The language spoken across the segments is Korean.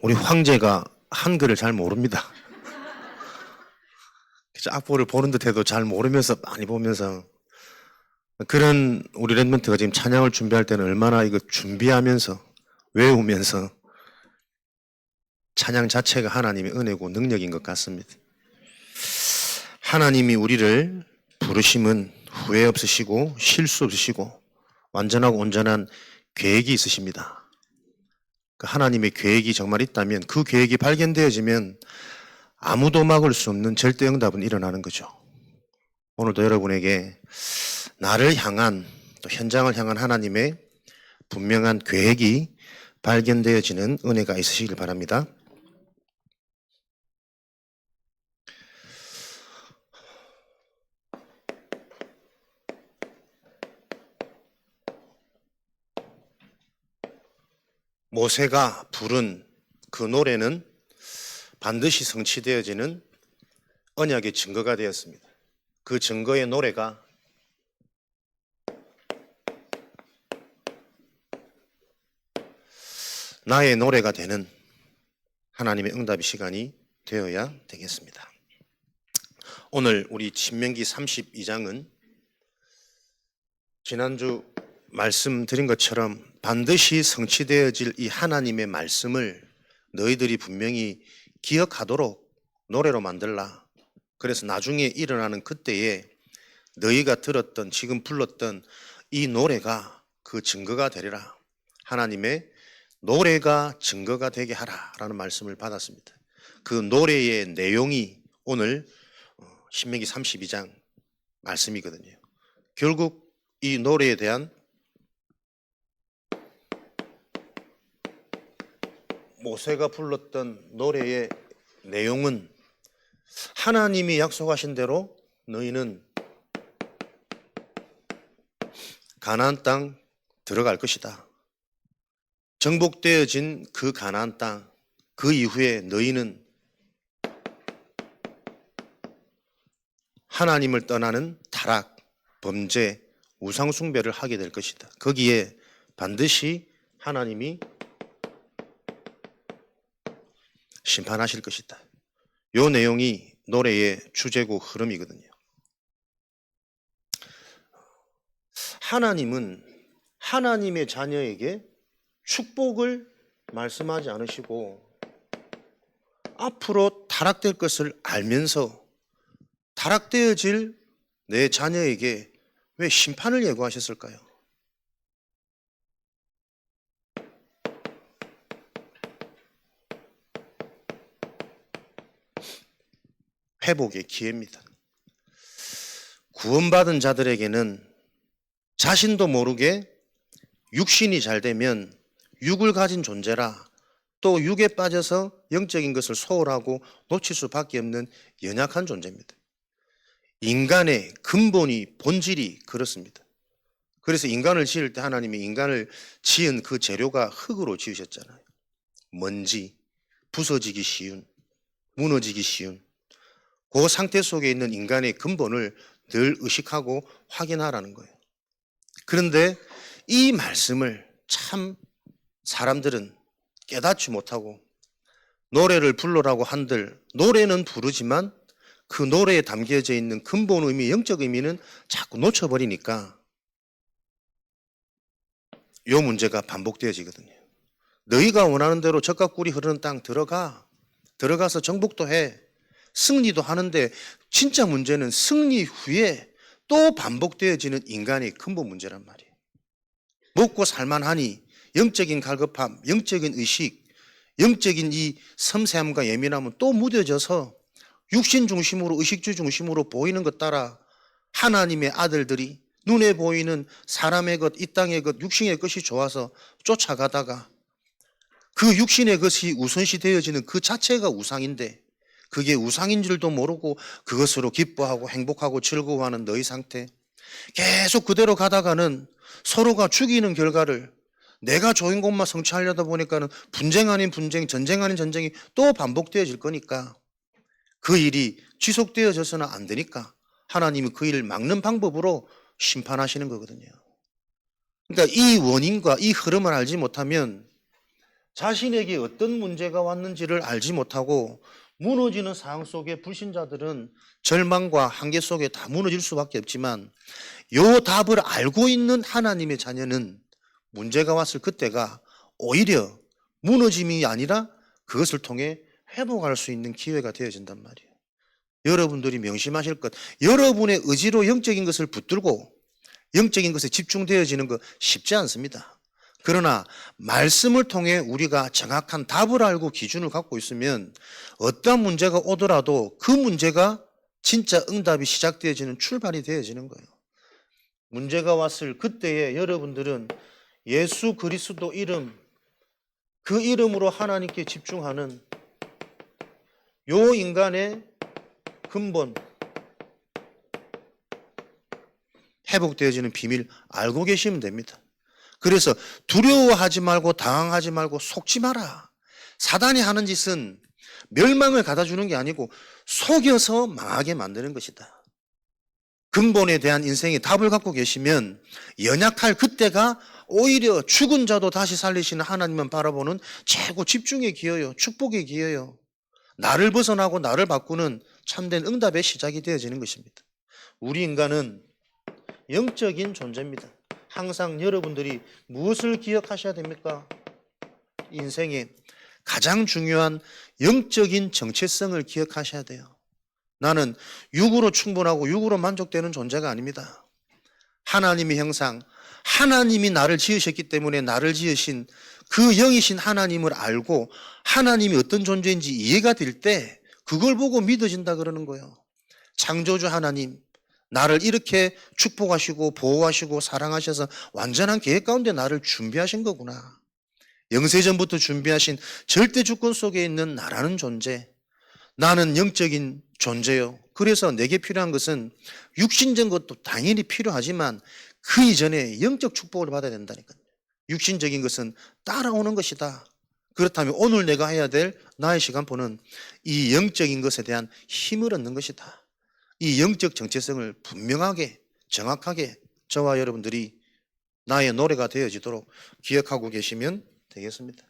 우리 황제가 한글을 잘 모릅니다. 그래서 악보를 보는 듯해도 잘 모르면서 많이 보면서 그런 우리 랩런트가 지금 찬양을 준비할 때는 얼마나 이거 준비하면서 외우면서 찬양 자체가 하나님의 은혜고 능력인 것 같습니다. 하나님이 우리를 부르심은 후회 없으시고 실수 없으시고 완전하고 온전한 계획이 있으십니다. 그 하나님의 계획이 정말 있다면 그 계획이 발견되어지면 아무도 막을 수 없는 절대 응답은 일어나는 거죠. 오늘도 여러분에게 나를 향한 또 현장을 향한 하나님의 분명한 계획이 발견되어지는 은혜가 있으시길 바랍니다. 모세가 부른 그 노래는 반드시 성취되어지는 언약의 증거가 되었습니다. 그 증거의 노래가 나의 노래가 되는 하나님의 응답의 시간이 되어야 되겠습니다. 오늘 우리 신명기 32장은 지난주 말씀드린 것처럼 반드시 성취되어질 이 하나님의 말씀을 너희들이 분명히 기억하도록 노래로 만들라. 그래서 나중에 일어나는 그때에 너희가 들었던 지금 불렀던 이 노래가 그 증거가 되리라. 하나님의 노래가 증거가 되게 하라라는 말씀을 받았습니다. 그 노래의 내용이 오늘 신명기 32장 말씀이거든요. 결국 이 노래에 대한 모세가 불렀던 노래의 내용은 하나님이 약속하신 대로 너희는 가나안 땅 들어갈 것이다. 정복되어진 그 가나안 땅, 그 이후에 너희는 하나님을 떠나는 타락, 범죄, 우상숭배를 하게 될 것이다. 거기에 반드시 하나님이 심판하실 것이다. 이 내용이 노래의 주제고 흐름이거든요. 하나님은 하나님의 자녀에게 축복을 말씀하지 않으시고 앞으로 타락될 것을 알면서 타락되어질 내 자녀에게 왜 심판을 예고하셨을까요? 회복의 기회입니다. 구원받은 자들에게는 자신도 모르게 육신이 잘 되면 육을 가진 존재라 또 육에 빠져서 영적인 것을 소홀하고 놓칠 수밖에 없는 연약한 존재입니다. 인간의 근본이 본질이 그렇습니다. 그래서 인간을 지을 때 하나님이 인간을 지은 그 재료가 흙으로 지으셨잖아요. 먼지, 부서지기 쉬운, 무너지기 쉬운 그 상태 속에 있는 인간의 근본을 늘 의식하고 확인하라는 거예요. 그런데 이 말씀을 참 사람들은 깨닫지 못하고 노래를 부르라고 한들 노래는 부르지만 그 노래에 담겨져 있는 근본 의미, 영적 의미는 자꾸 놓쳐버리니까 이 문제가 반복되어지거든요. 너희가 원하는 대로 젖과 꿀이 흐르는 땅 들어가서 정복도 해. 승리도 하는데 진짜 문제는 승리 후에 또 반복되어지는 인간의 근본 문제란 말이에요. 먹고 살만하니 영적인 갈급함, 영적인 의식, 영적인 이 섬세함과 예민함은 또 무뎌져서 육신 중심으로 의식주 중심으로 보이는 것 따라 하나님의 아들들이 눈에 보이는 사람의 것, 이 땅의 것, 육신의 것이 좋아서 쫓아가다가 그 육신의 것이 우선시 되어지는 그 자체가 우상인데 그게 우상인 줄도 모르고 그것으로 기뻐하고 행복하고 즐거워하는 너희 상태 계속 그대로 가다가는 서로가 죽이는 결과를 내가 좋은 것만 성취하려다 보니까는 분쟁 아닌 분쟁, 전쟁 아닌 전쟁이 또 반복되어질 거니까 그 일이 지속되어져서는 안 되니까 하나님이 그 일을 막는 방법으로 심판하시는 거거든요. 그러니까 이 원인과 이 흐름을 알지 못하면 자신에게 어떤 문제가 왔는지를 알지 못하고 무너지는 상황 속에 불신자들은 절망과 한계 속에 다 무너질 수밖에 없지만, 요 답을 알고 있는 하나님의 자녀는 문제가 왔을 그때가 오히려 무너짐이 아니라 그것을 통해 회복할 수 있는 기회가 되어진단 말이에요. 여러분들이 명심하실 것, 여러분의 의지로 영적인 것을 붙들고 영적인 것에 집중되어지는 거 쉽지 않습니다. 그러나 말씀을 통해 우리가 정확한 답을 알고 기준을 갖고 있으면 어떠한 문제가 오더라도 그 문제가 진짜 응답이 시작되어지는 출발이 되어지는 거예요. 문제가 왔을 그때에 여러분들은 예수 그리스도 이름, 그 이름으로 하나님께 집중하는 요 인간의 근본, 회복되어지는 비밀 알고 계시면 됩니다. 그래서 두려워하지 말고 당황하지 말고 속지 마라. 사단이 하는 짓은 멸망을 갖다 주는 게 아니고 속여서 망하게 만드는 것이다. 근본에 대한 인생의 답을 갖고 계시면 연약할 그때가 오히려 죽은 자도 다시 살리시는 하나님만 바라보는 최고 집중의 기회요, 축복의 기회요. 나를 벗어나고 나를 바꾸는 참된 응답의 시작이 되어지는 것입니다. 우리 인간은 영적인 존재입니다. 항상 여러분들이 무엇을 기억하셔야 됩니까? 인생의 가장 중요한 영적인 정체성을 기억하셔야 돼요. 나는 육으로 충분하고 육으로 만족되는 존재가 아닙니다. 하나님의 형상, 하나님이 나를 지으셨기 때문에 나를 지으신 그 영이신 하나님을 알고 하나님이 어떤 존재인지 이해가 될 때 그걸 보고 믿어진다 그러는 거예요. 창조주 하나님, 나를 이렇게 축복하시고 보호하시고 사랑하셔서 완전한 계획 가운데 나를 준비하신 거구나. 영세전부터 준비하신 절대 주권 속에 있는 나라는 존재, 나는 영적인 존재요. 그래서 내게 필요한 것은 육신적인 것도 당연히 필요하지만 그 이전에 영적 축복을 받아야 된다니까요. 육신적인 것은 따라오는 것이다. 그렇다면 오늘 내가 해야 될 나의 시간표는 이 영적인 것에 대한 힘을 얻는 것이다. 이 영적 정체성을 분명하게 정확하게 저와 여러분들이 나의 노래가 되어지도록 기억하고 계시면 되겠습니다.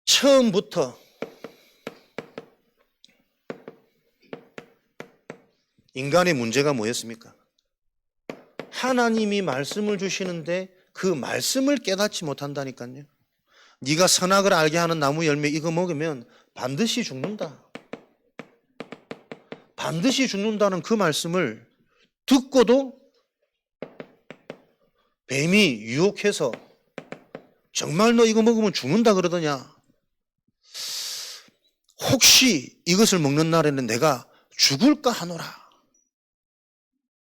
처음부터 인간의 문제가 뭐였습니까? 하나님이 말씀을 주시는데 그 말씀을 깨닫지 못한다니까요. 네가 선악을 알게 하는 나무 열매 이거 먹으면 반드시 죽는다. 반드시 죽는다는 그 말씀을 듣고도 뱀이 유혹해서 정말 너 이거 먹으면 죽는다 그러더냐? 혹시 이것을 먹는 날에는 내가 죽을까 하노라.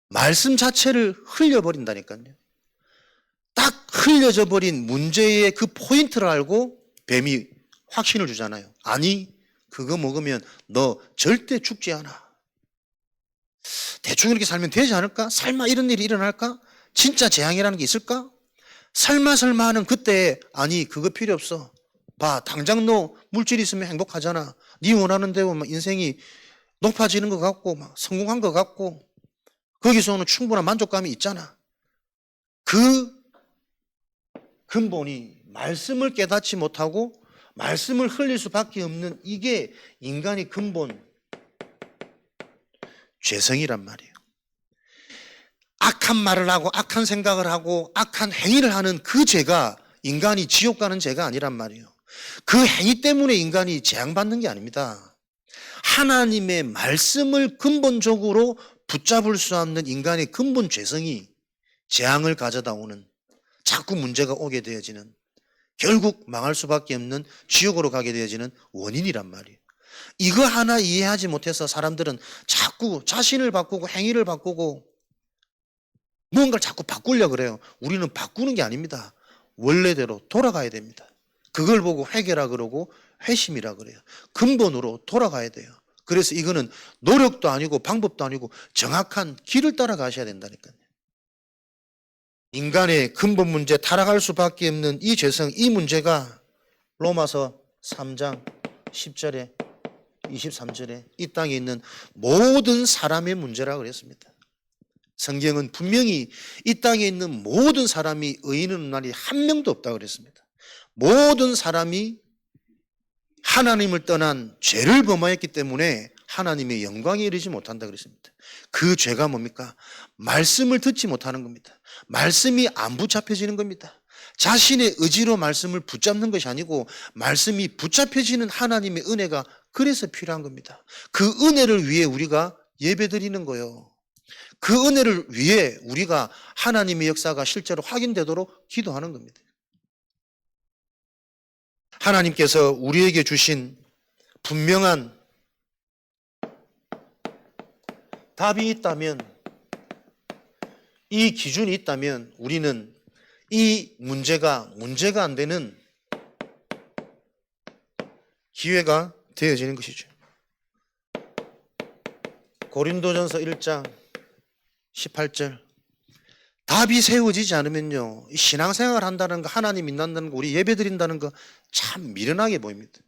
말씀 자체를 흘려버린다니까요. 딱 흘려져 버린 문제의 그 포인트를 알고 뱀이 확신을 주잖아요. 아니, 그거 먹으면 너 절대 죽지 않아. 대충 이렇게 살면 되지 않을까? 설마 이런 일이 일어날까? 진짜 재앙이라는 게 있을까? 설마 하는 그때 아니 그거 필요 없어. 봐, 당장 너 물질 있으면 행복하잖아. 네 원하는 대로 막 인생이 높아지는 것 같고 막 성공한 것 같고 거기서 오는 충분한 만족감이 있잖아. 그 근본이 말씀을 깨닫지 못하고 말씀을 흘릴 수밖에 없는 이게 인간의 근본 죄성이란 말이에요. 악한 말을 하고 악한 생각을 하고 악한 행위를 하는 그 죄가 인간이 지옥 가는 죄가 아니란 말이에요. 그 행위 때문에 인간이 재앙받는 게 아닙니다. 하나님의 말씀을 근본적으로 붙잡을 수 없는 인간의 근본 죄성이 재앙을 가져다 오는, 자꾸 문제가 오게 되어지는, 결국 망할 수밖에 없는 지옥으로 가게 되어지는 원인이란 말이에요. 이거 하나 이해하지 못해서 사람들은 자꾸 자신을 바꾸고 행위를 바꾸고 무언가를 자꾸 바꾸려고 그래요. 우리는 바꾸는 게 아닙니다. 원래대로 돌아가야 됩니다. 그걸 보고 회개라 그러고 회심이라 그래요. 근본으로 돌아가야 돼요. 그래서 이거는 노력도 아니고 방법도 아니고 정확한 길을 따라가셔야 된다니까요. 인간의 근본 문제, 타락할 수밖에 없는 이 죄성, 이 문제가 로마서 3장 10절에 23절에 이 땅에 있는 모든 사람의 문제라고 그랬습니다. 성경은 분명히 이 땅에 있는 모든 사람이 의인 없는 날이 한 명도 없다고 그랬습니다. 모든 사람이 하나님을 떠난 죄를 범하였기 때문에 하나님의 영광에 이르지 못한다 그랬습니다. 그 죄가 뭡니까? 말씀을 듣지 못하는 겁니다. 말씀이 안 붙잡혀지는 겁니다. 자신의 의지로 말씀을 붙잡는 것이 아니고 말씀이 붙잡혀지는 하나님의 은혜가 그래서 필요한 겁니다. 그 은혜를 위해 우리가 예배드리는 거예요. 그 은혜를 위해 우리가 하나님의 역사가 실제로 확인되도록 기도하는 겁니다. 하나님께서 우리에게 주신 분명한 답이 있다면, 이 기준이 있다면 우리는 이 문제가 안 되는 기회가 되어지는 것이죠. 고린도전서 1장 18절, 답이 세워지지 않으면요, 신앙생활 한다는 거, 하나님 믿는다는 거, 우리 예배 드린다는 거 참 미련하게 보입니다.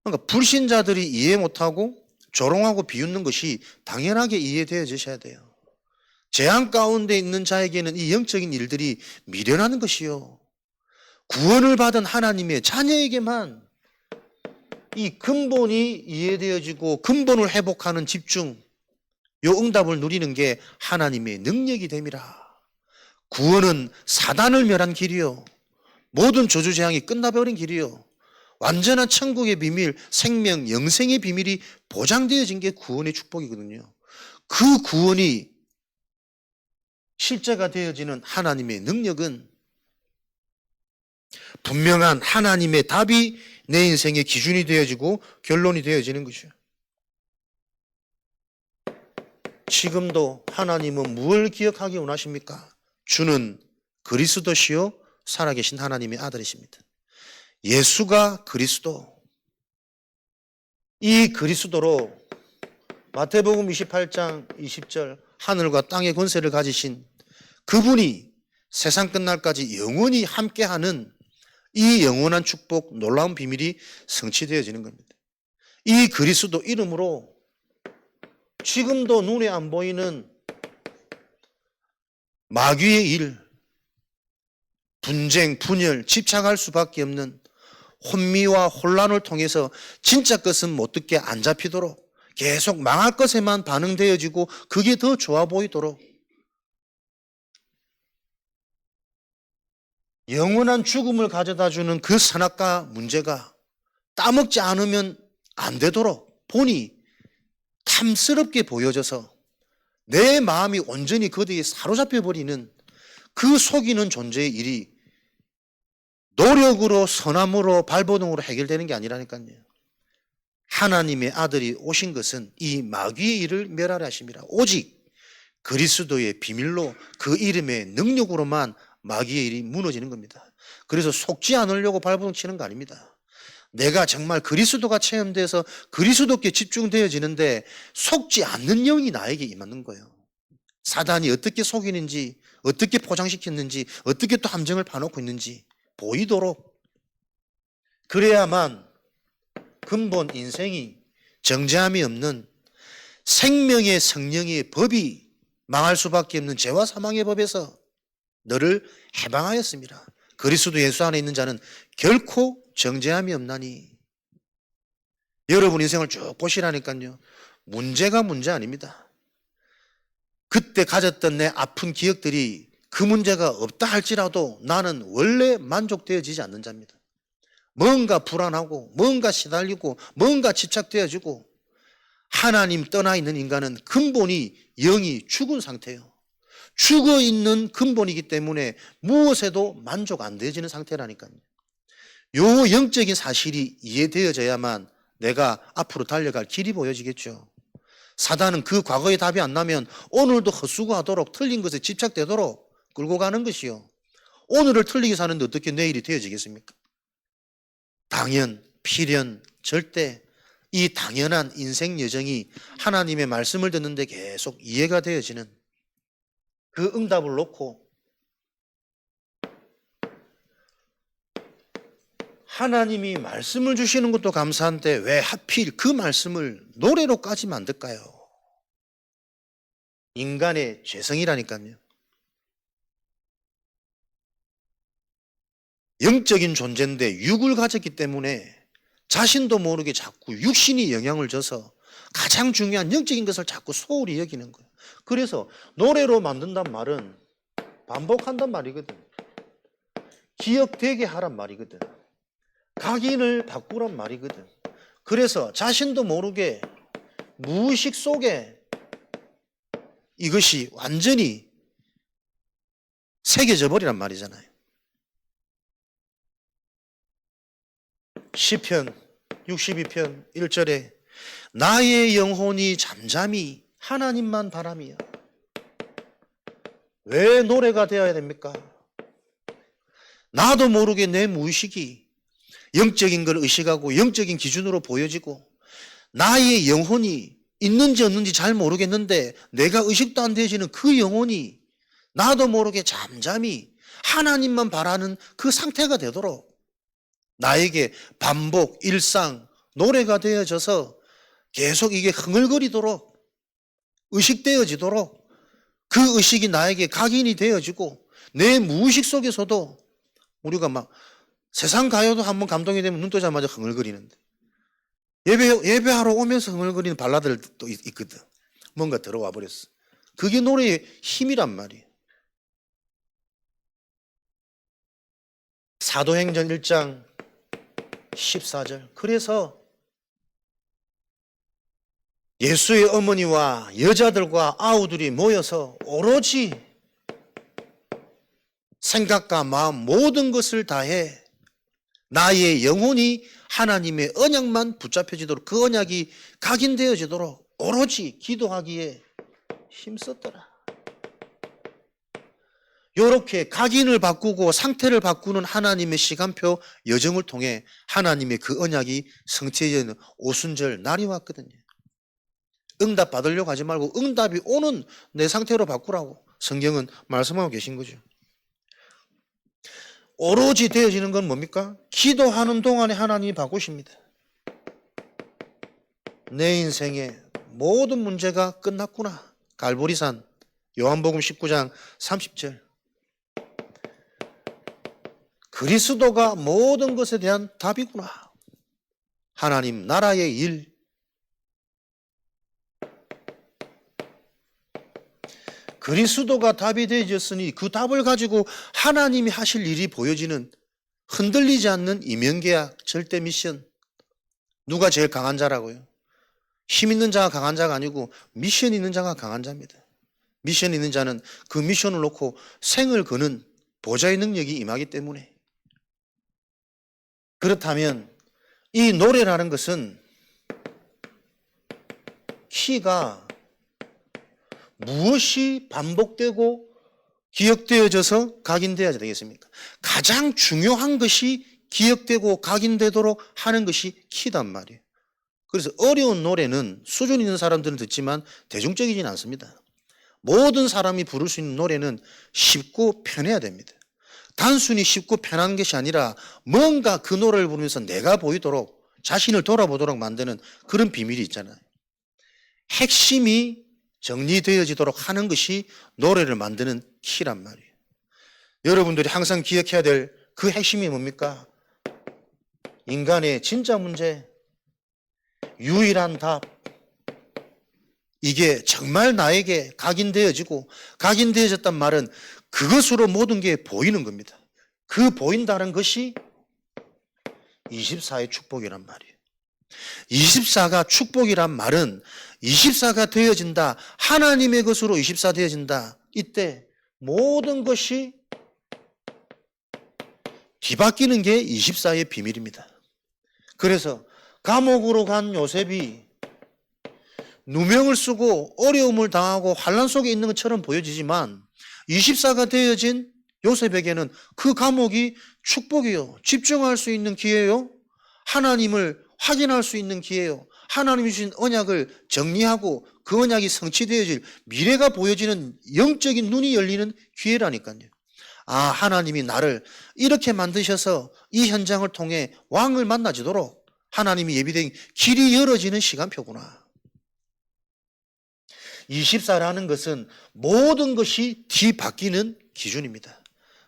그러니까 불신자들이 이해 못하고 조롱하고 비웃는 것이 당연하게 이해되어지셔야 돼요. 재앙 가운데 있는 자에게는 이 영적인 일들이 미련한 것이요, 구원을 받은 하나님의 자녀에게만 이 근본이 이해되어지고 근본을 회복하는 집중, 요 응답을 누리는 게 하나님의 능력이 됨이라. 구원은 사단을 멸한 길이요, 모든 저주재앙이 끝나버린 길이요, 완전한 천국의 비밀, 생명, 영생의 비밀이 보장되어진 게 구원의 축복이거든요. 그 구원이 실제가 되어지는 하나님의 능력은 분명한 하나님의 답이 내 인생의 기준이 되어지고 결론이 되어지는 것이죠. 지금도 하나님은 무엇을 기억하기 원하십니까? 주는 그리스도시요 살아계신 하나님의 아들이십니다. 예수가 그리스도, 이 그리스도로 마태복음 28장 20절, 하늘과 땅의 권세를 가지신 그분이 세상 끝날까지 영원히 함께하는 이 영원한 축복, 놀라운 비밀이 성취되어지는 겁니다. 이 그리스도 이름으로 지금도 눈에 안 보이는 마귀의 일, 분쟁, 분열, 집착할 수밖에 없는 혼미와 혼란을 통해서 진짜 것은 못 듣게 안 잡히도록 계속 망할 것에만 반응되어지고 그게 더 좋아 보이도록 영원한 죽음을 가져다주는 그 선악과 문제가 따먹지 않으면 안 되도록 본이 탐스럽게 보여져서 내 마음이 온전히 거기에 사로잡혀버리는 그 속이는 존재의 일이 노력으로, 선함으로, 발버둥으로 해결되는 게 아니라니까요. 하나님의 아들이 오신 것은 이 마귀의 일을 멸하려 하심이라. 오직 그리스도의 비밀로, 그 이름의 능력으로만 마귀의 일이 무너지는 겁니다. 그래서 속지 않으려고 발버둥 치는 거 아닙니다. 내가 정말 그리스도가 체험돼서 그리스도께 집중되어지는데 속지 않는 영이 나에게 임하는 거예요. 사단이 어떻게 속이는지, 어떻게 포장시켰는지, 어떻게 또 함정을 파놓고 있는지 보이도록, 그래야만 근본 인생이 정죄함이 없는 생명의 성령의 법이 망할 수밖에 없는 죄와 사망의 법에서 너를 해방하였습니다. 그리스도 예수 안에 있는 자는 결코 정죄함이 없나니. 여러분 인생을 쭉 보시라니까요. 문제가 문제 아닙니다. 그때 가졌던 내 아픈 기억들이 그 문제가 없다 할지라도 나는 원래 만족되어지지 않는 자입니다. 뭔가 불안하고, 뭔가 시달리고, 뭔가 집착되어지고, 하나님 떠나 있는 인간은 근본이 영이 죽은 상태예요. 죽어 있는 근본이기 때문에 무엇에도 만족 안 되어지는 상태라니까요. 요 영적인 사실이 이해되어져야만 내가 앞으로 달려갈 길이 보여지겠죠. 사단은 그 과거의 답이 안 나면 오늘도 헛수고하도록, 틀린 것에 집착되도록 끌고 가는 것이요. 오늘을 틀리게 사는데 어떻게 내일이 되어지겠습니까? 당연, 필연, 절대, 이 당연한 인생 여정이 하나님의 말씀을 듣는데 계속 이해가 되어지는 그 응답을 놓고 하나님이 말씀을 주시는 것도 감사한데 왜 하필 그 말씀을 노래로까지 만들까요? 인간의 죄성이라니까요. 영적인 존재인데 육을 가졌기 때문에 자신도 모르게 자꾸 육신이 영향을 줘서 가장 중요한 영적인 것을 자꾸 소홀히 여기는 거예요. 그래서 노래로 만든단 말은 반복한단 말이거든. 기억되게 하란 말이거든. 각인을 바꾸란 말이거든. 그래서 자신도 모르게 무의식 속에 이것이 완전히 새겨져 버리란 말이잖아요. 시편 62편 1절에 나의 영혼이 잠잠히 하나님만 바람이야. 왜 노래가 되어야 됩니까? 나도 모르게 내 무의식이 영적인 걸 의식하고 영적인 기준으로 보여지고 나의 영혼이 있는지 없는지 잘 모르겠는데 내가 의식도 안 되어지는 그 영혼이 나도 모르게 잠잠히 하나님만 바라는 그 상태가 되도록 나에게 반복, 일상, 노래가 되어져서 계속 이게 흥얼거리도록 의식되어지도록 그 의식이 나에게 각인이 되어지고 내 무의식 속에서도 우리가 막 세상 가요도 한번 감동이 되면 눈 뜨자마자 흥얼거리는데 예배하러 오면서 흥얼거리는 발라드도 있거든. 뭔가 들어와 버렸어. 그게 노래의 힘이란 말이에요. 사도행전 1장 14절. 그래서 예수의 어머니와 여자들과 아우들이 모여서 오로지 생각과 마음 모든 것을 다해 나의 영혼이 하나님의 언약만 붙잡혀지도록 그 언약이 각인되어지도록 오로지 기도하기에 힘썼더라. 이렇게 각인을 바꾸고 상태를 바꾸는 하나님의 시간표 여정을 통해 하나님의 그 언약이 성취되는 오순절 날이 왔거든요. 응답 받으려고 하지 말고 응답이 오는 내 상태로 바꾸라고 성경은 말씀하고 계신 거죠. 오로지 되어지는 건 뭡니까? 기도하는 동안에 하나님이 바꾸십니다. 내 인생의 모든 문제가 끝났구나. 갈보리산 요한복음 19장 30절. 그리스도가 모든 것에 대한 답이구나. 하나님 나라의 일. 그리스도가 답이 되어졌으니 그 답을 가지고 하나님이 하실 일이 보여지는 흔들리지 않는 이면계약 절대 미션. 누가 제일 강한 자라고요? 힘 있는 자가 강한 자가 아니고 미션 있는 자가 강한 자입니다. 미션 있는 자는 그 미션을 놓고 생을 거는 보좌의 능력이 임하기 때문에. 그렇다면 이 노래라는 것은 키가 무엇이 반복되고 기억되어져서 각인되어야 되겠습니까? 가장 중요한 것이 기억되고 각인되도록 하는 것이 키단 말이에요. 그래서 어려운 노래는 수준 있는 사람들은 듣지만 대중적이진 않습니다. 모든 사람이 부를 수 있는 노래는 쉽고 편해야 됩니다. 단순히 쉽고 편한 것이 아니라 뭔가 그 노래를 부르면서 내가 보이도록 자신을 돌아보도록 만드는 그런 비밀이 있잖아요. 핵심이 정리되어지도록 하는 것이 노래를 만드는 키란 말이에요. 여러분들이 항상 기억해야 될 그 핵심이 뭡니까? 인간의 진짜 문제, 유일한 답, 이게 정말 나에게 각인되어지고 각인되어졌단 말은 그것으로 모든 게 보이는 겁니다. 그 보인다는 것이 24의 축복이란 말이에요. 24가 축복이란 말은 24가 되어진다. 하나님의 것으로 24 되어진다. 이때 모든 것이 뒤바뀌는 게 24의 비밀입니다. 그래서 감옥으로 간 요셉이 누명을 쓰고 어려움을 당하고 환난 속에 있는 것처럼 보여지지만 24가 되어진 요셉에게는 그 감옥이 축복이요. 집중할 수 있는 기회요. 하나님을 확인할 수 있는 기회요. 하나님이 주신 언약을 정리하고 그 언약이 성취되어질 미래가 보여지는 영적인 눈이 열리는 기회라니까요. 아, 하나님이 나를 이렇게 만드셔서 이 현장을 통해 왕을 만나지도록 하나님이 예비된 길이 열어지는 시간표구나. 24라는 것은 모든 것이 뒤바뀌는 기준입니다.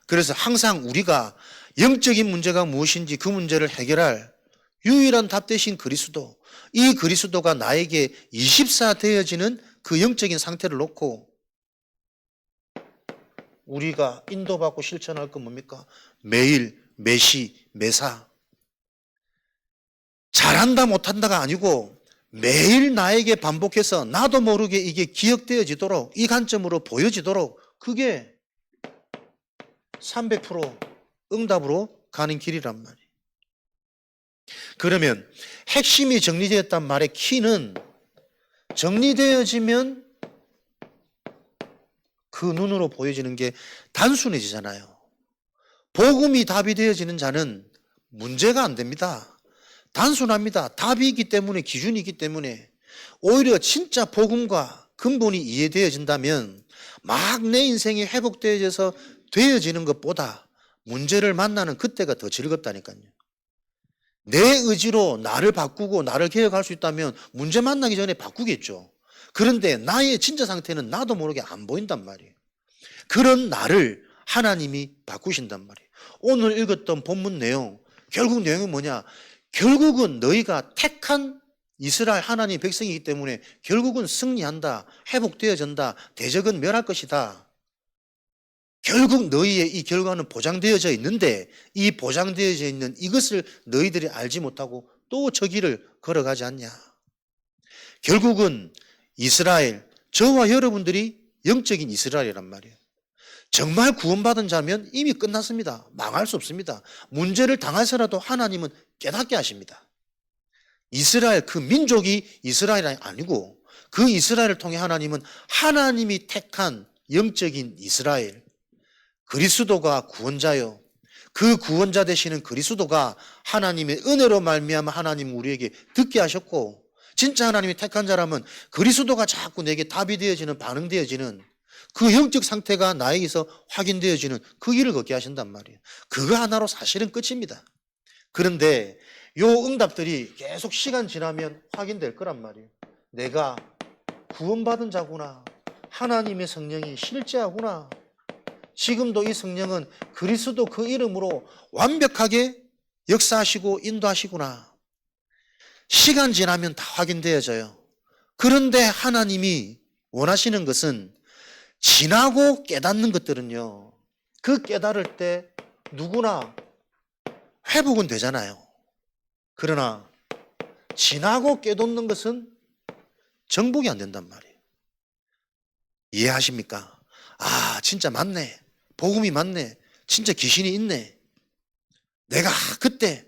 그래서 항상 우리가 영적인 문제가 무엇인지 그 문제를 해결할 유일한 답 대신 그리스도, 이 그리스도가 나에게 24 되어지는 그 영적인 상태를 놓고 우리가 인도받고 실천할 건 뭡니까? 매일, 매시, 매사. 잘한다 못한다가 아니고 매일 나에게 반복해서 나도 모르게 이게 기억되어지도록, 이 관점으로 보여지도록, 그게 300% 응답으로 가는 길이란 말이에요. 그러면 핵심이 정리되었단 말의 키는 정리되어지면 그 눈으로 보여지는 게 단순해지잖아요. 복음이 답이 되어지는 자는 문제가 안 됩니다. 단순합니다. 답이 있기 때문에, 기준이 있기 때문에. 오히려 진짜 복음과 근본이 이해되어진다면 막 내 인생이 회복되어져서 되어지는 것보다 문제를 만나는 그때가 더 즐겁다니까요. 내 의지로 나를 바꾸고 나를 개혁할 수 있다면 문제 만나기 전에 바꾸겠죠. 그런데 나의 진짜 상태는 나도 모르게 안 보인단 말이에요. 그런 나를 하나님이 바꾸신단 말이에요. 오늘 읽었던 본문 내용, 결국 내용이 뭐냐? 결국은 너희가 택한 이스라엘 하나님 백성이기 때문에 결국은 승리한다, 회복되어진다, 대적은 멸할 것이다. 결국 너희의 이 결과는 보장되어져 있는데 이 보장되어져 있는 이것을 너희들이 알지 못하고 또 저 길을 걸어가지 않냐. 결국은 이스라엘, 저와 여러분들이 영적인 이스라엘이란 말이에요. 정말 구원받은 자면 이미 끝났습니다. 망할 수 없습니다. 문제를 당해서라도 하나님은 깨닫게 하십니다. 이스라엘, 그 민족이 이스라엘이 아니고 그 이스라엘을 통해 하나님은 하나님이 택한 영적인 이스라엘, 그리스도가 구원자요. 그 구원자 되시는 그리스도가 하나님의 은혜로 말미암아 하나님 우리에게 듣게 하셨고, 진짜 하나님이 택한 자라면 그리스도가 자꾸 내게 답이 되어지는, 반응되어지는 그 영적 상태가 나에게서 확인되어지는 그 길을 걷게 하신단 말이에요. 그거 하나로 사실은 끝입니다. 그런데 요 응답들이 계속 시간 지나면 확인될 거란 말이에요. 내가 구원받은 자구나. 하나님의 성령이 실제하구나. 지금도 이 성령은 그리스도 그 이름으로 완벽하게 역사하시고 인도하시구나. 시간 지나면 다 확인되어져요. 그런데 하나님이 원하시는 것은 지나고 깨닫는 것들은요, 그 깨달을 때 누구나 회복은 되잖아요. 그러나 지나고 깨닫는 것은 정복이 안 된단 말이에요. 이해하십니까? 아, 진짜 맞네. 복음이 맞네. 진짜 귀신이 있네. 내가 그때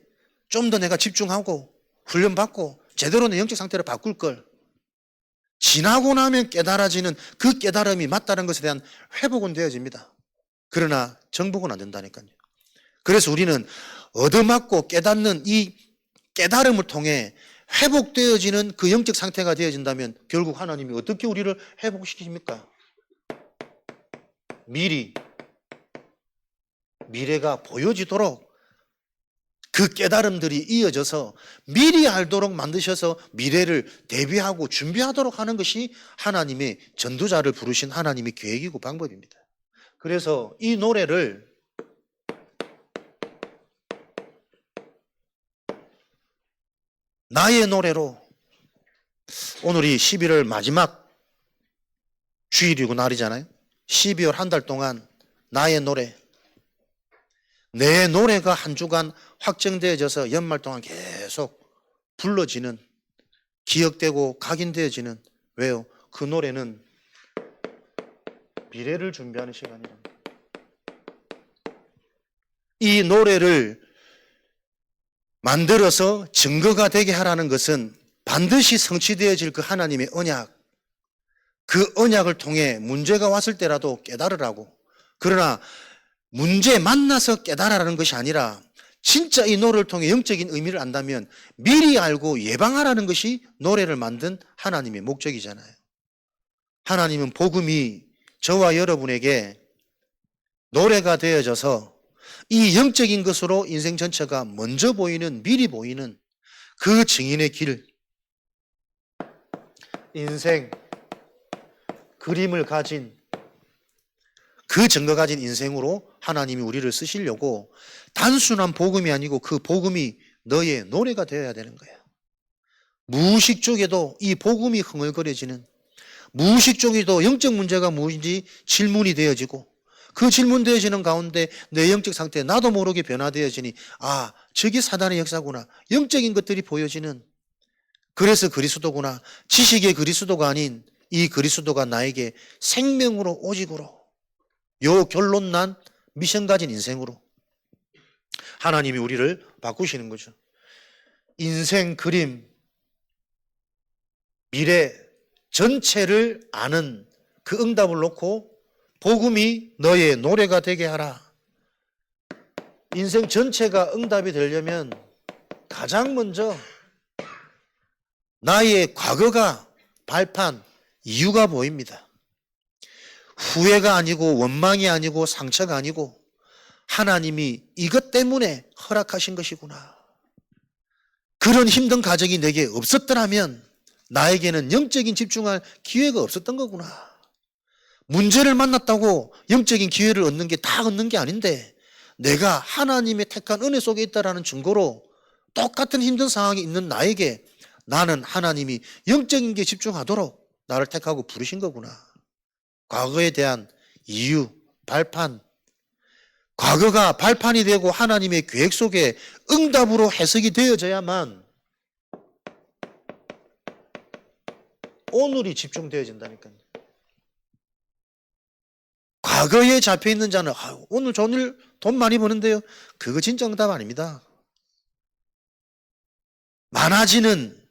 좀 더 내가 집중하고 훈련받고 제대로 내 영적 상태를 바꿀 걸. 지나고 나면 깨달아지는 그 깨달음이 맞다는 것에 대한 회복은 되어집니다. 그러나 정복은 안 된다니까요. 그래서 우리는 얻어맞고 깨닫는 이 깨달음을 통해 회복되어지는 그 영적 상태가 되어진다면 결국 하나님이 어떻게 우리를 회복시키십니까? 미래가 보여지도록 그 깨달음들이 이어져서 미리 알도록 만드셔서 미래를 대비하고 준비하도록 하는 것이 하나님의 전도자를 부르신 하나님의 계획이고 방법입니다. 그래서 이 노래를 나의 노래로, 오늘이 11월 마지막 주일이고 날이잖아요. 12월 한 달 동안 나의 노래, 내 노래가 한 주간 확정되어져서 연말 동안 계속 불러지는, 기억되고 각인되어지는, 왜요? 그 노래는 미래를 준비하는 시간이랍니다. 이 노래를 만들어서 증거가 되게 하라는 것은 반드시 성취되어질 그 하나님의 언약, 그 언약을 통해 문제가 왔을 때라도 깨달으라고. 그러나 문제 만나서 깨달으라는 것이 아니라 진짜 이 노래를 통해 영적인 의미를 안다면 미리 알고 예방하라는 것이 노래를 만든 하나님의 목적이잖아요. 하나님은 복음이 저와 여러분에게 노래가 되어져서 이 영적인 것으로 인생 전체가 먼저 보이는, 미리 보이는 그 증인의 길, 인생 그림을 가진 그 증거 가진 인생으로 하나님이 우리를 쓰시려고 단순한 복음이 아니고 그 복음이 너의 노래가 되어야 되는 거예요. 무의식 쪽에도 이 복음이 흥얼거려지는, 무의식 쪽에도 영적 문제가 무엇인지 질문이 되어지고, 그 질문되어지는 가운데 내 영적 상태에 나도 모르게 변화되어지니 아, 저게 사단의 역사구나. 영적인 것들이 보여지는, 그래서 그리스도구나. 지식의 그리스도가 아닌 이 그리스도가 나에게 생명으로 오직으로, 요 결론 난 미션 가진 인생으로 하나님이 우리를 바꾸시는 거죠. 인생 그림, 미래 전체를 아는 그 응답을 놓고 복음이 너의 노래가 되게 하라. 인생 전체가 응답이 되려면 가장 먼저 나의 과거가 발판, 이유가 보입니다. 후회가 아니고 원망이 아니고 상처가 아니고 하나님이 이것 때문에 허락하신 것이구나. 그런 힘든 가정이 내게 없었더라면 나에게는 영적인 집중할 기회가 없었던 거구나. 문제를 만났다고 영적인 기회를 얻는 게 다 얻는 게 아닌데 내가 하나님의 택한 은혜 속에 있다라는 증거로 똑같은 힘든 상황이 있는 나에게 나는 하나님이 영적인 게 집중하도록 나를 택하고 부르신 거구나. 과거에 대한 이유, 발판, 과거가 발판이 되고 하나님의 계획 속에 응답으로 해석이 되어져야만 오늘이 집중되어진다니까요. 과거에 잡혀있는 자는 오늘 오늘 돈 많이 버는데요. 그거 진짜 응답 아닙니다. 많아지는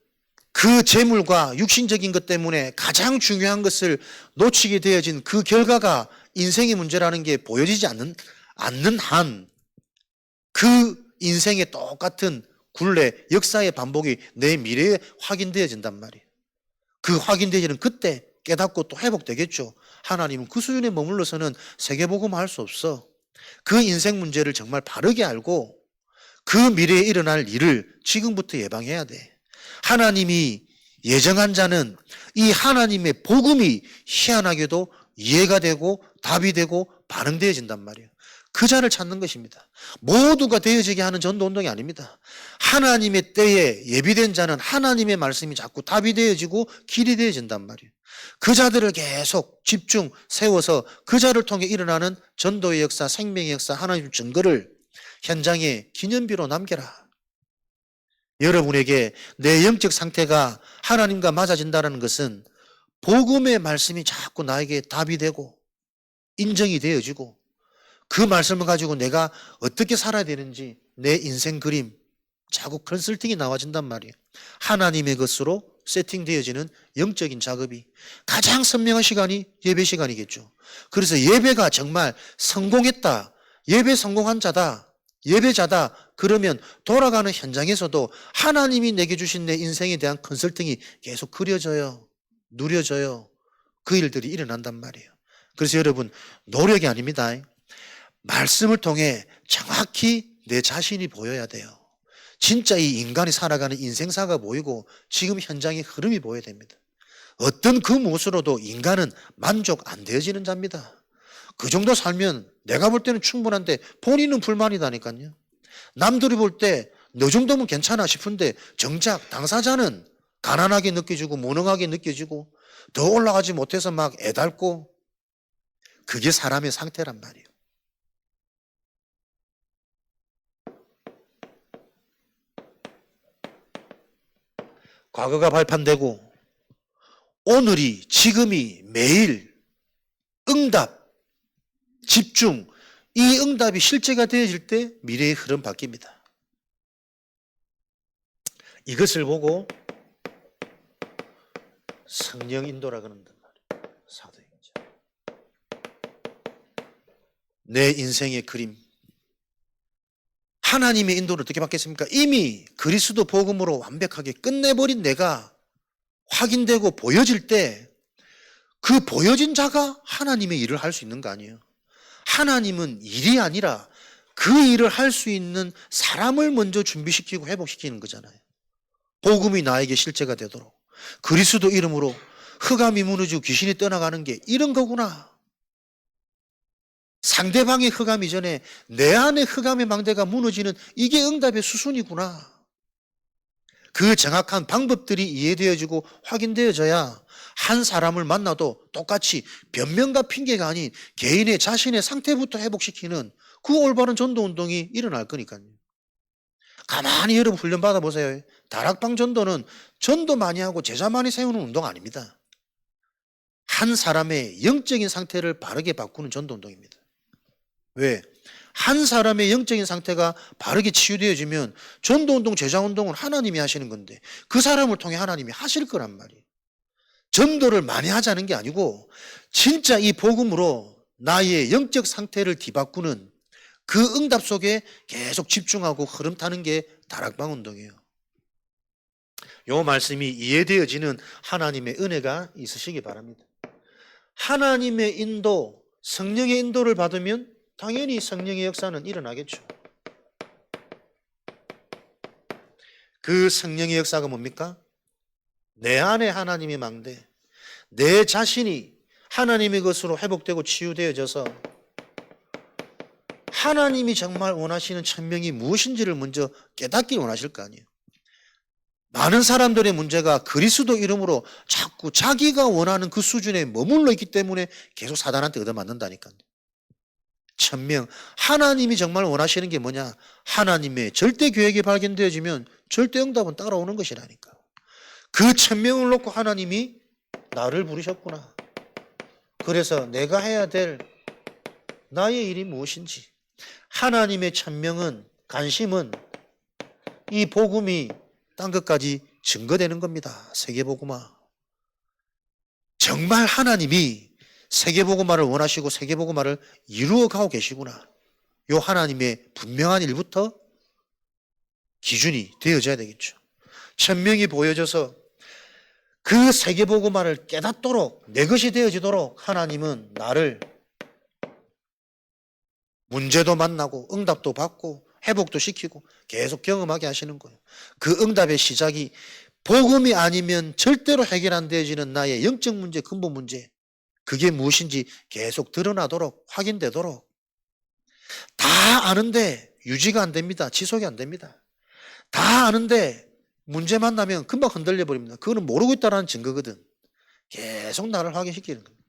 그 재물과 육신적인 것 때문에 가장 중요한 것을 놓치게 되어진 그 결과가 인생의 문제라는 게 보여지지 않는 한 그 인생의 똑같은 굴레, 역사의 반복이 내 미래에 확인되어진단 말이에요. 그 확인되어지는 그때 깨닫고 또 회복되겠죠. 하나님은 그 수준에 머물러서는 세계복음 할 수 없어. 그 인생 문제를 정말 바르게 알고 그 미래에 일어날 일을 지금부터 예방해야 돼. 하나님이 예정한 자는 이 하나님의 복음이 희한하게도 이해가 되고 답이 되고 반응되어진단 말이에요. 그 자를 찾는 것입니다. 모두가 되어지게 하는 전도운동이 아닙니다. 하나님의 때에 예비된 자는 하나님의 말씀이 자꾸 답이 되어지고 길이 되어진단 말이에요. 그 자들을 계속 집중 세워서 그 자를 통해 일어나는 전도의 역사, 생명의 역사, 하나님의 증거를 현장에 기념비로 남겨라. 여러분에게 내 영적 상태가 하나님과 맞아진다는 것은 복음의 말씀이 자꾸 나에게 답이 되고 인정이 되어지고 그 말씀을 가지고 내가 어떻게 살아야 되는지 내 인생 그림 자꾸 컨설팅이 나와진단 말이에요. 하나님의 것으로 세팅되어지는 영적인 작업이 가장 선명한 시간이 예배 시간이겠죠. 그래서 예배가 정말 성공했다, 예배 성공한 자다, 예배자다 그러면 돌아가는 현장에서도 하나님이 내게 주신 내 인생에 대한 컨설팅이 계속 그려져요. 누려져요. 그 일들이 일어난단 말이에요. 그래서 여러분 노력이 아닙니다. 말씀을 통해 정확히 내 자신이 보여야 돼요. 진짜 이 인간이 살아가는 인생사가 보이고 지금 현장의 흐름이 보여야 됩니다. 어떤 그 무엇으로도 인간은 만족 안 되어지는 자입니다. 그 정도 살면 내가 볼 때는 충분한데 본인은 불만이다니까요. 남들이 볼 때 너 정도면 괜찮아 싶은데 정작 당사자는 가난하게 느껴지고 무능하게 느껴지고 더 올라가지 못해서 막 애달고 그게 사람의 상태란 말이에요. 과거가 발판되고 오늘이 지금이 매일 응답, 집중, 이 응답이 실제가 되어질 때 미래의 흐름 바뀝니다. 이것을 보고 성령 인도라 그런단 말이에요. 사도행전. 내 인생의 그림. 하나님의 인도를 어떻게 받겠습니까? 이미 그리스도 복음으로 완벽하게 끝내버린 내가 확인되고 보여질 때 그 보여진 자가 하나님의 일을 할 수 있는 거 아니에요. 하나님은 일이 아니라 그 일을 할 수 있는 사람을 먼저 준비시키고 회복시키는 거잖아요. 복음이 나에게 실제가 되도록 그리스도 이름으로 흑암이 무너지고 귀신이 떠나가는 게 이런 거구나. 상대방의 흑암 이전에 내 안의 흑암의 망대가 무너지는 이게 응답의 수순이구나. 그 정확한 방법들이 이해되어지고 확인되어져야 한 사람을 만나도 똑같이 변명과 핑계가 아닌 개인의 자신의 상태부터 회복시키는 그 올바른 전도운동이 일어날 거니까요. 가만히 여러분 훈련 받아보세요. 다락방 전도는 전도 많이 하고 제자 많이 세우는 운동 아닙니다. 한 사람의 영적인 상태를 바르게 바꾸는 전도운동입니다. 왜? 한 사람의 영적인 상태가 바르게 치유되어지면 전도운동, 제자운동은 하나님이 하시는 건데 그 사람을 통해 하나님이 하실 거란 말이에요. 전도를 많이 하자는 게 아니고 진짜 이 복음으로 나의 영적 상태를 뒤바꾸는 그 응답 속에 계속 집중하고 흐름 타는 게 다락방 운동이에요. 이 말씀이 이해되어지는 하나님의 은혜가 있으시기 바랍니다. 하나님의 인도, 성령의 인도를 받으면 당연히 성령의 역사는 일어나겠죠. 그 성령의 역사가 뭡니까? 내 안에 하나님의 망대, 내 자신이 하나님의 것으로 회복되고 치유되어져서 하나님이 정말 원하시는 천명이 무엇인지를 먼저 깨닫기 원하실 거 아니에요. 많은 사람들의 문제가 그리스도 이름으로 자꾸 자기가 원하는 그 수준에 머물러 있기 때문에 계속 사단한테 얻어맞는다니까요. 천명, 하나님이 정말 원하시는 게 뭐냐? 하나님의 절대 계획이 발견되어지면 절대 응답은 따라오는 것이라니까. 그 천명을 놓고 하나님이 나를 부르셨구나. 그래서 내가 해야 될 나의 일이 무엇인지. 하나님의 천명은, 관심은 이 복음이 딴 것까지 증거되는 겁니다. 세계복음화. 정말 하나님이 세계복음화를 원하시고 세계복음화를 이루어가고 계시구나. 요 하나님의 분명한 일부터 기준이 되어져야 되겠죠. 천명이 보여져서 그 세계복음화를 깨닫도록 내 것이 되어지도록 하나님은 나를 문제도 만나고 응답도 받고 회복도 시키고 계속 경험하게 하시는 거예요. 그 응답의 시작이 복음이 아니면 절대로 해결 안 되어지는 나의 영적 문제, 근본 문제, 그게 무엇인지 계속 드러나도록 확인되도록. 다 아는데 유지가 안 됩니다. 지속이 안 됩니다. 다 아는데 문제 만나면 금방 흔들려 버립니다. 그거는 모르고 있다는 증거거든. 계속 나를 확인시키는 겁니다.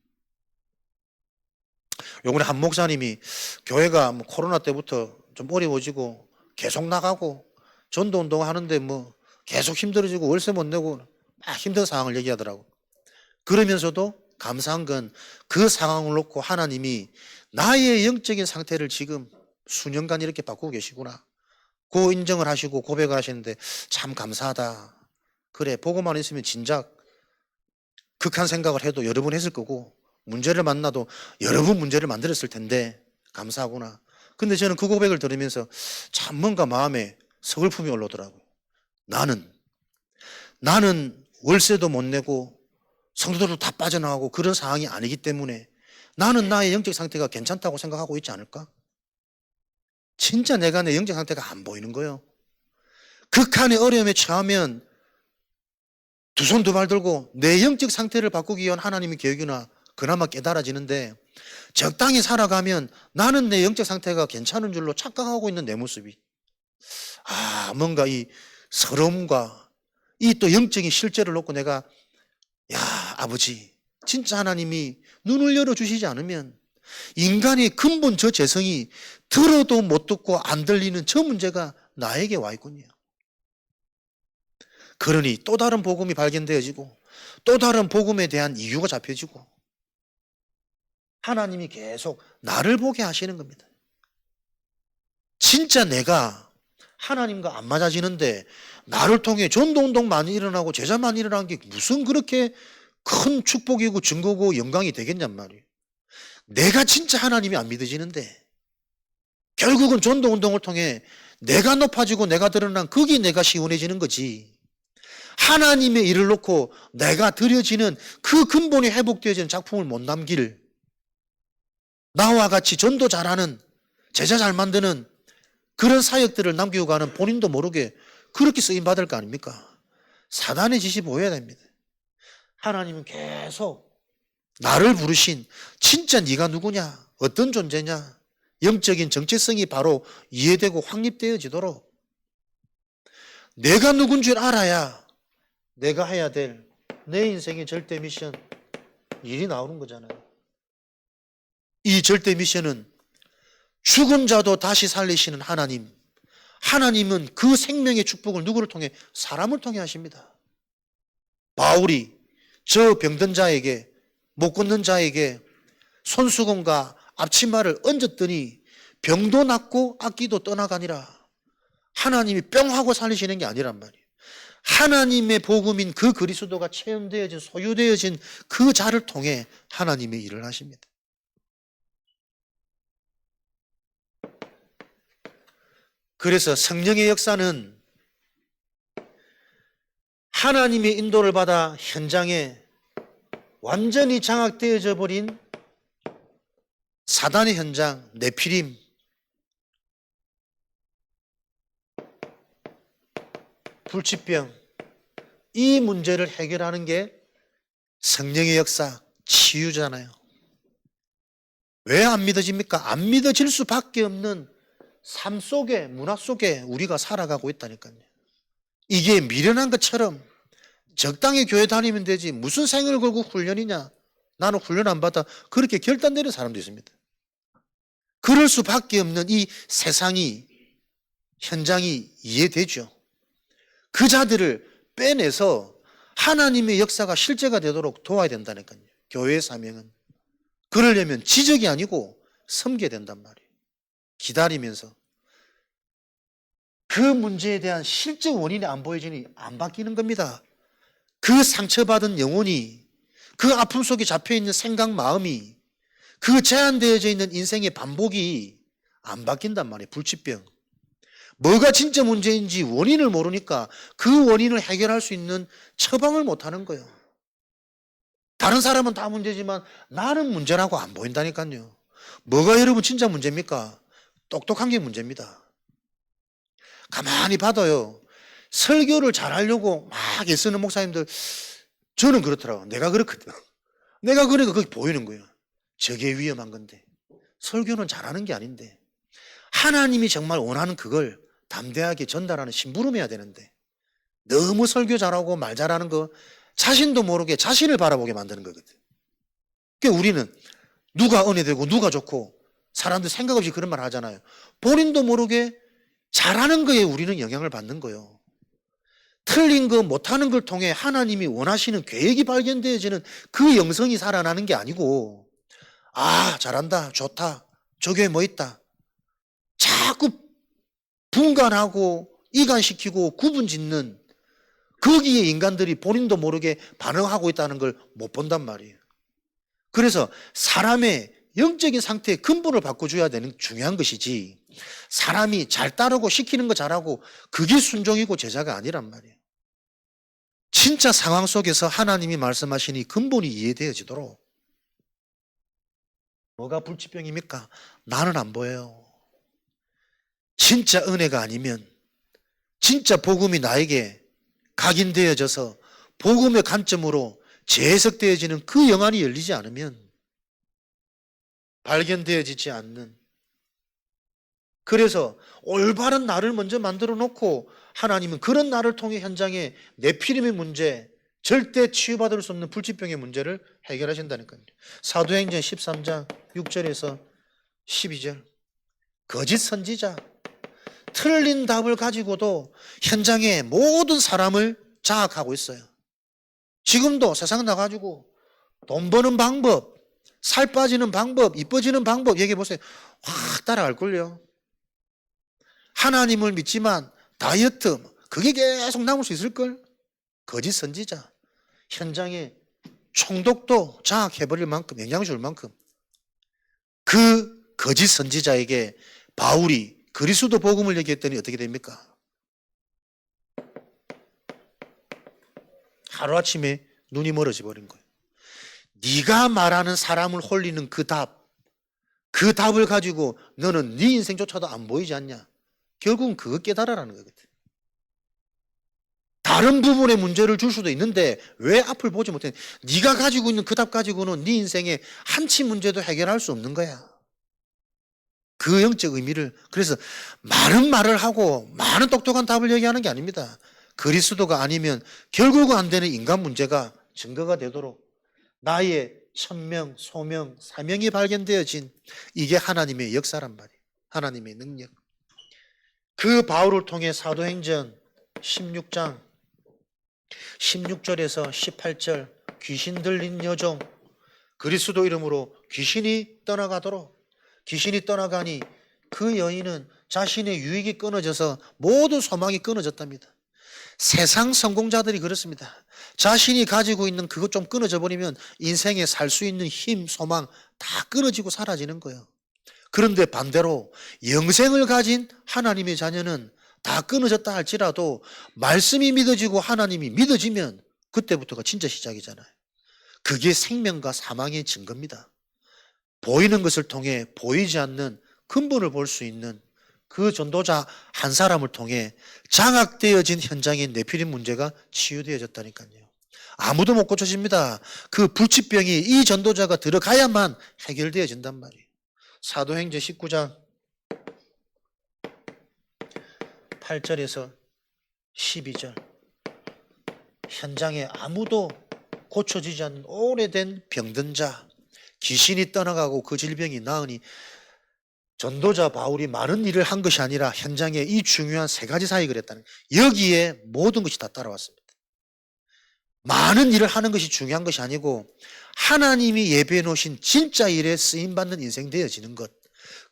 요번에 한 목사님이 교회가 코로나 때부터 좀 어려워지고 계속 나가고 전도 운동 하는데 계속 힘들어지고 월세 못 내고 막 힘든 상황을 얘기하더라고. 그러면서도 감사한 건 그 상황을 놓고 하나님이 나의 영적인 상태를 지금 수년간 이렇게 바꾸고 계시구나. 그 인정을 하시고 고백을 하시는데 참 감사하다. 그래, 보고만 있으면 진작 극한 생각을 해도 여러 번 했을 거고 문제를 만나도 여러 번 문제를 만들었을 텐데 감사하구나. 근데 저는 그 고백을 들으면서 참 뭔가 마음에 서글픔이 올라오더라고요. 나는 월세도 못 내고 성도들도 다 빠져나가고 그런 상황이 아니기 때문에 나는 나의 영적 상태가 괜찮다고 생각하고 있지 않을까? 진짜 내가 내 영적 상태가 안 보이는 거예요. 극한의 어려움에 처하면 두 손 두 발 들고 내 영적 상태를 바꾸기 위한 하나님의 계획이나 그나마 깨달아지는데 적당히 살아가면 나는 내 영적 상태가 괜찮은 줄로 착각하고 있는 내 모습이 뭔가 이 서러움과 이 또 영적인 실제를 놓고 내가 아버지 진짜 하나님이 눈을 열어주시지 않으면 인간의 근본 저 재성이 들어도 못 듣고 안 들리는 저 문제가 나에게 와 있군요. 그러니 또 다른 복음이 발견되어지고 또 다른 복음에 대한 이유가 잡혀지고 하나님이 계속 나를 보게 하시는 겁니다. 진짜 내가 하나님과 안 맞아지는데 나를 통해 전도운동 많이 일어나고 제자 많이 일어나는 게 무슨 그렇게 큰 축복이고 증거고 영광이 되겠냔 말이에요. 내가 진짜 하나님이 안 믿어지는데 결국은 전도운동을 통해 내가 높아지고 내가 드러난 그게 내가 시원해지는 거지. 하나님의 일을 놓고 내가 드려지는 그 근본이 회복되어지는 작품을 못 남길 나와 같이 전도 잘하는 제자 잘 만드는 그런 사역들을 남기고 가는 본인도 모르게 그렇게 쓰임받을 거 아닙니까? 사단의 지시 보여야 됩니다. 하나님은 계속 나를 부르신 진짜 네가 누구냐? 어떤 존재냐? 영적인 정체성이 바로 이해되고 확립되어지도록 내가 누군 줄 알아야 내가 해야 될 내 인생의 절대 미션 일이 나오는 거잖아요. 이 절대 미션은 죽은 자도 다시 살리시는 하나님, 하나님은 그 생명의 축복을 누구를 통해? 사람을 통해 하십니다. 바울이 저 병든 자에게, 못 걷는 자에게 손수건과 앞치마를 얹었더니 병도 낫고 악기도 떠나가니라. 하나님이 뿅 하고 살리시는 게 아니란 말이에요. 하나님의 복음인 그 그리스도가 체험되어진, 소유되어진 그 자를 통해 하나님의 일을 하십니다. 그래서 성령의 역사는 하나님의 인도를 받아 현장에 완전히 장악되어져 버린 사단의 현장, 네피림, 불치병, 이 문제를 해결하는 게 성령의 역사, 치유잖아요. 왜 안 믿어집니까? 안 믿어질 수밖에 없는 삶 속에, 문화 속에 우리가 살아가고 있다니까요. 이게 미련한 것처럼 적당히 교회 다니면 되지 무슨 생을 걸고 훈련이냐, 나는 훈련 안 받아, 그렇게 결단 내린 사람도 있습니다. 그럴 수밖에 없는 이 세상이, 현장이 이해되죠. 그 자들을 빼내서 하나님의 역사가 실제가 되도록 도와야 된다니까요. 교회의 사명은. 그러려면 지적이 아니고 섬겨야 된단 말이에요. 기다리면서. 그 문제에 대한 실제 원인이 안 보여지니 안 바뀌는 겁니다. 그 상처받은 영혼이, 그 아픔 속에 잡혀있는 생각, 마음이, 그 제한되어져 있는 인생의 반복이 안 바뀐단 말이에요. 불치병. 뭐가 진짜 문제인지 원인을 모르니까 그 원인을 해결할 수 있는 처방을 못하는 거예요. 다른 사람은 다 문제지만 나는 문제라고 안 보인다니까요. 뭐가 여러분 진짜 문제입니까? 똑똑한 게 문제입니다. 가만히 봐도요, 설교를 잘하려고 막 애쓰는 목사님들, 저는 그렇더라고요. 내가 그렇거든. 내가 그러니까 그게 보이는 거예요. 저게 위험한 건데. 설교는 잘하는 게 아닌데. 하나님이 정말 원하는 그걸 담대하게 전달하는 심부름해야 되는데, 너무 설교 잘하고 말 잘하는 거 자신도 모르게 자신을 바라보게 만드는 거거든. 그러니까 우리는 누가 은혜되고 누가 좋고 사람들 생각 없이 그런 말 하잖아요. 본인도 모르게 잘하는 거에 우리는 영향을 받는 거예요. 틀린 거 못하는 걸 통해 하나님이 원하시는 계획이 발견되어지는 그 영성이 살아나는 게 아니고, 아 잘한다, 좋다, 저게 뭐 있다, 자꾸 분간하고 이간시키고 구분짓는, 거기에 인간들이 본인도 모르게 반응하고 있다는 걸 못 본단 말이에요. 그래서 사람의 영적인 상태의 근본을 바꿔줘야 되는 중요한 것이지, 사람이 잘 따르고 시키는 거 잘하고 그게 순종이고 제자가 아니란 말이에요. 진짜 상황 속에서 하나님이 말씀하시니 근본이 이해되어지도록. 뭐가 불치병입니까? 나는 안 보여요. 진짜 은혜가 아니면, 진짜 복음이 나에게 각인되어져서 복음의 관점으로 재해석되어지는 그 영안이 열리지 않으면, 발견되어지지 않는, 그래서 올바른 나를 먼저 만들어 놓고 하나님은 그런 나를 통해 현장에 네피림의 문제, 절대 치유받을 수 없는 불치병의 문제를 해결하신다니까요. 사도행전 13장 6절에서 12절. 거짓 선지자, 틀린 답을 가지고도 현장에 모든 사람을 장악하고 있어요. 지금도 세상 나가지고 돈 버는 방법, 살 빠지는 방법, 이뻐지는 방법 얘기해 보세요. 확 따라갈걸요. 하나님을 믿지만 다이어트, 그게 계속 남을 수 있을걸? 거짓 선지자, 현장에 총독도 장악해버릴 만큼, 영향 줄 만큼. 그 거짓 선지자에게 바울이 그리스도 복음을 얘기했더니 어떻게 됩니까? 하루아침에 눈이 멀어져 버린 거예요. 네가 말하는 사람을 홀리는 그 답, 그 답을 가지고 너는 네 인생조차도 안 보이지 않냐? 결국은 그거 깨달아라는 거거든. 다른 부분의 문제를 줄 수도 있는데 왜 앞을 보지 못해? 네가 가지고 있는 그 답 가지고는 네 인생의 한치 문제도 해결할 수 없는 거야. 그 영적 의미를. 그래서 많은 말을 하고 많은 똑똑한 답을 얘기하는 게 아닙니다. 그리스도가 아니면 결국은 안 되는 인간 문제가 증거가 되도록 나의 천명, 소명, 사명이 발견되어진 이게 하나님의 역사란 말이에요. 하나님의 능력. 그 바울을 통해 사도행전 16장 16절에서 18절 귀신 들린 여종 그리스도 이름으로 귀신이 떠나가도록 귀신이 떠나가니 그 여인은 자신의 유익이 끊어져서 모든 소망이 끊어졌답니다. 세상 성공자들이 그렇습니다. 자신이 가지고 있는 그것 좀 끊어져 버리면 인생에 살 수 있는 힘, 소망 다 끊어지고 사라지는 거예요. 그런데 반대로 영생을 가진 하나님의 자녀는 다 끊어졌다 할지라도 말씀이 믿어지고 하나님이 믿어지면 그때부터가 진짜 시작이잖아요. 그게 생명과 사망의 증거입니다. 보이는 것을 통해 보이지 않는 근본을 볼 수 있는 그 전도자 한 사람을 통해 장악되어진 현장의 내피린 문제가 치유되어졌다니까요. 아무도 못 고쳐집니다. 그 불치병이 이 전도자가 들어가야만 해결되어진단 말이에요. 사도행전 19장 8절에서 12절 현장에 아무도 고쳐지지 않는 오래된 병든 자 귀신이 떠나가고 그 질병이 나으니 전도자 바울이 많은 일을 한 것이 아니라 현장에 이 중요한 세 가지 사역을 했다는 거예요. 여기에 모든 것이 다 따라왔습니다. 많은 일을 하는 것이 중요한 것이 아니고 하나님이 예배해 놓으신 진짜 일에 쓰임받는 인생 되어지는 것,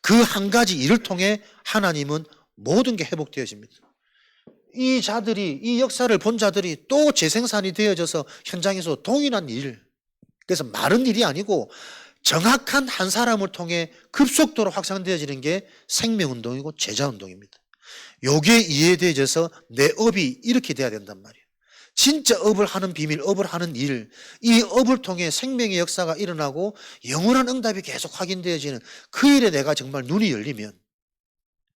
그 한 가지 일을 통해 하나님은 모든 게 회복되어집니다. 이 자들이, 이 역사를 본 자들이 또 재생산이 되어져서 현장에서 동일한 일, 그래서 많은 일이 아니고 정확한 한 사람을 통해 급속도로 확산되어지는 게 생명운동이고 제자운동입니다. 요게 이해되어져서 내 업이 이렇게 돼야 된단 말이에요. 진짜 업을 하는 비밀, 업을 하는 일, 이 업을 통해 생명의 역사가 일어나고 영원한 응답이 계속 확인되어지는 그 일에 내가 정말 눈이 열리면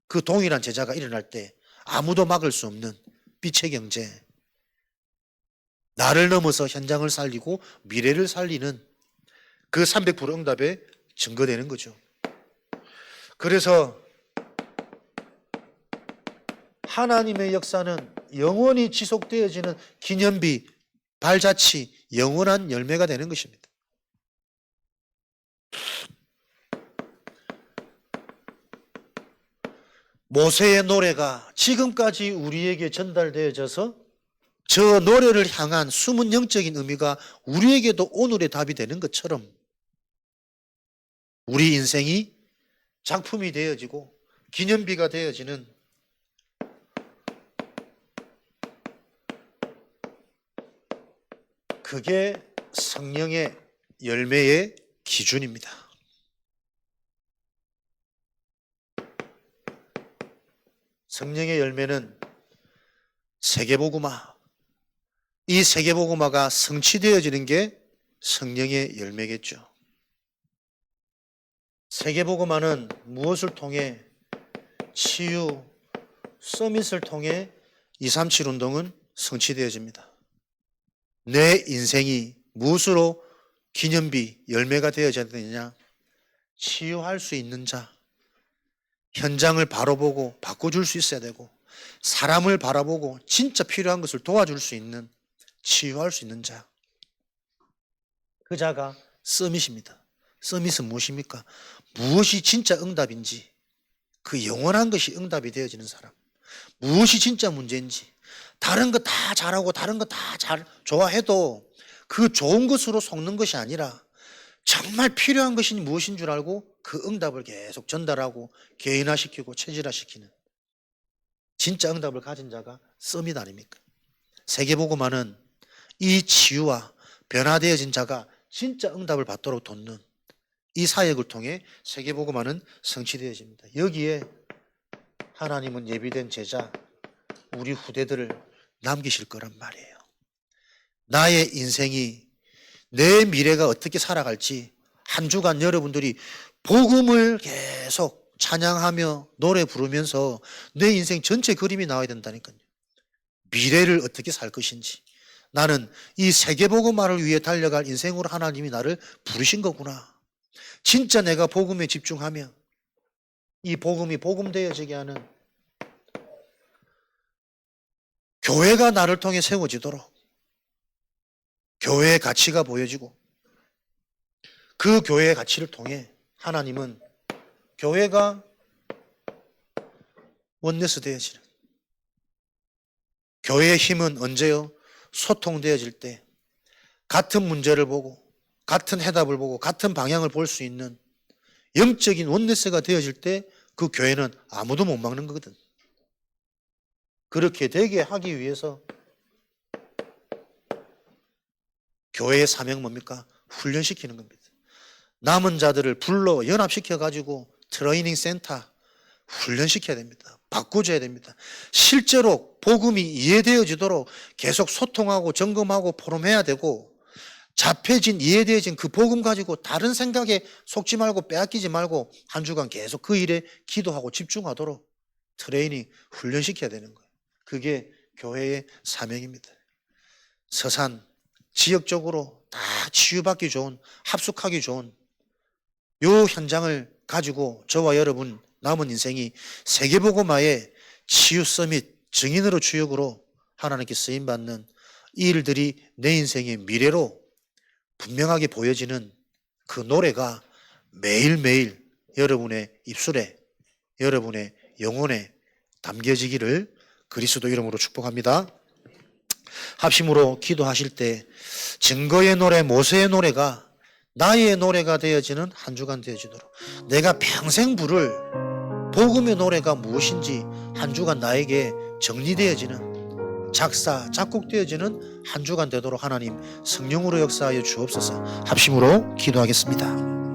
그 동일한 제자가 일어날 때 아무도 막을 수 없는 빛의 경제, 나를 넘어서 현장을 살리고 미래를 살리는 그 300% 응답에 증거되는 거죠. 그래서 하나님의 역사는 영원히 지속되어지는 기념비, 발자취, 영원한 열매가 되는 것입니다. 모세의 노래가 지금까지 우리에게 전달되어져서 저 노래를 향한 숨은 영적인 의미가 우리에게도 오늘의 답이 되는 것처럼 우리 인생이 작품이 되어지고 기념비가 되어지는 그게 성령의 열매의 기준입니다. 성령의 열매는 세계복음화, 이 세계복음화가 성취되어지는 게 성령의 열매겠죠. 세계복음화는 무엇을 통해 치유, 서밋을 통해 237 운동은 성취되어집니다. 내 인생이 무엇으로 기념비, 열매가 되어져야 되느냐? 치유할 수 있는 자, 현장을 바라보고 바꿔줄 수 있어야 되고 사람을 바라보고 진짜 필요한 것을 도와줄 수 있는, 치유할 수 있는 자, 그 자가 서밋입니다. 서밋은 무엇입니까? 무엇이 진짜 응답인지, 그 영원한 것이 응답이 되어지는 사람, 무엇이 진짜 문제인지, 다른 거 다 잘하고 다른 거 다 잘 좋아해도 그 좋은 것으로 속는 것이 아니라 정말 필요한 것이 무엇인 줄 알고 그 응답을 계속 전달하고 개인화시키고 체질화시키는 진짜 응답을 가진 자가 서밋 아닙니까? 세계복음화는 이 치유와 변화되어진 자가 진짜 응답을 받도록 돕는 이 사역을 통해 세계복음화는 성취되어집니다. 여기에 하나님은 예비된 제자, 우리 후대들을 남기실 거란 말이에요. 나의 인생이, 내 미래가 어떻게 살아갈지 한 주간 여러분들이 복음을 계속 찬양하며 노래 부르면서 내 인생 전체 그림이 나와야 된다니까요. 미래를 어떻게 살 것인지, 나는 이 세계복음화를 위해 달려갈 인생으로 하나님이 나를 부르신 거구나. 진짜 내가 복음에 집중하면 이 복음이 복음되어지게 하는 교회가 나를 통해 세워지도록 교회의 가치가 보여지고, 그 교회의 가치를 통해 하나님은 교회가 원네스 되어지는, 교회의 힘은 언제요? 소통되어질 때, 같은 문제를 보고 같은 해답을 보고 같은 방향을 볼 수 있는 영적인 원네스가 되어질 때 그 교회는 아무도 못 막는 거거든. 그렇게 되게 하기 위해서 교회의 사명은 뭡니까? 훈련시키는 겁니다. 남은 자들을 불러 연합시켜 가지고 트레이닝 센터 훈련시켜야 됩니다. 바꿔줘야 됩니다. 실제로 복음이 이해되어지도록 계속 소통하고 점검하고 포럼해야 되고, 잡혀진 이해되어진 그 복음 가지고 다른 생각에 속지 말고 빼앗기지 말고 한 주간 계속 그 일에 기도하고 집중하도록 트레이닝 훈련시켜야 되는 거예요. 그게 교회의 사명입니다. 서산 지역적으로 다 치유받기 좋은, 합숙하기 좋은 요 현장을 가지고 저와 여러분 남은 인생이 세계복음화의 치유 서밋 증인으로 주역으로 하나님께 쓰임받는 이 일들이 내 인생의 미래로 분명하게 보여지는 그 노래가 매일매일 여러분의 입술에, 여러분의 영혼에 담겨지기를 그리스도 이름으로 축복합니다. 합심으로 기도하실 때 증거의 노래, 모세의 노래가 나의 노래가 되어지는 한 주간 되어지도록, 내가 평생 부를 복음의 노래가 무엇인지 한 주간 나에게 정리되어지는, 작사, 작곡되어지는 한 주간 되도록 하나님 성령으로 역사하여 주옵소서. 합심으로 기도하겠습니다.